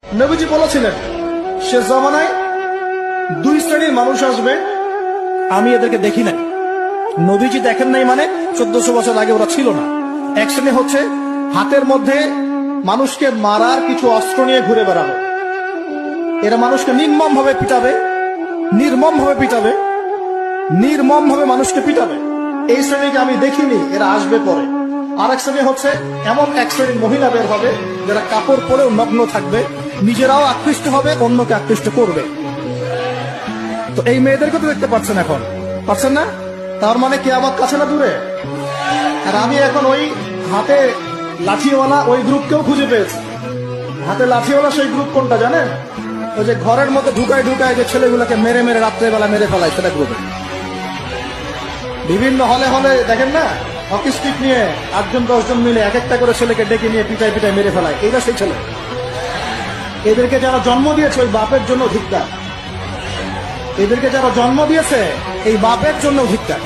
নবীজি বলেছিলেন শেষ জামানায় দুই শ্রেণীর মানুষ আসবে, আমি এদেরকে দেখি নাই। নবীজি দেখেন নাই মানে 1400 বছর আগে ওরা ছিল না। এক শ্রেণী হচ্ছে হাতের মধ্যে মানুষকে মারার কিছু অস্ত্র নিয়ে ঘুরে বেড়াবে। এরা মানুষকে নির্মম ভাবে পিটাবে, নির্মম ভাবে মানুষকে পিটাবে। এই শ্রেণীকে আমি দেখিনি, এরা আসবে পরে। আর এক শ্রেণী হচ্ছে এমন এক শ্রেণীর মহিলা বের হবে যারা কাপড় পরেও নগ্ন থাকবে, নিজেরাও আকৃষ্ট হবে, অন্যকে আকৃষ্ট করবে। তো এই মেয়েদেরকে তো দেখতে পাচ্ছেন, এখন পাচ্ছেন না? তার মানে কিয়ামত কাছে না দূরে? আর আমি এখন ওই হাতে লাঠিওয়ালা ওই গ্রুপকেও খুঁজে পেয়েছি। হাতে লাঠিওয়ালা সেই গ্রুপ কোনটা জানেন? ওই যে ঘরের মধ্যে ঢুকায় যে ছেলেগুলোকে মেরে রাত্রেবেলা মেরে ফেলায়, সেটা গ্রুপে। বিভিন্ন হলে দেখেন না, হকি স্টিক নিয়ে 8-10 জন মিলে এক একটা করে ছেলেকে ডেকে নিয়ে পিটায় মেরে ফেলায়। এইটা সেই ছেলে। এদেরকে যারা জন্ম দিয়েছে ওই বাপের জন্য ধিক্কার। এদেরকে যারা জন্ম দিয়েছে এই বাপের জন্য ধিক্কার।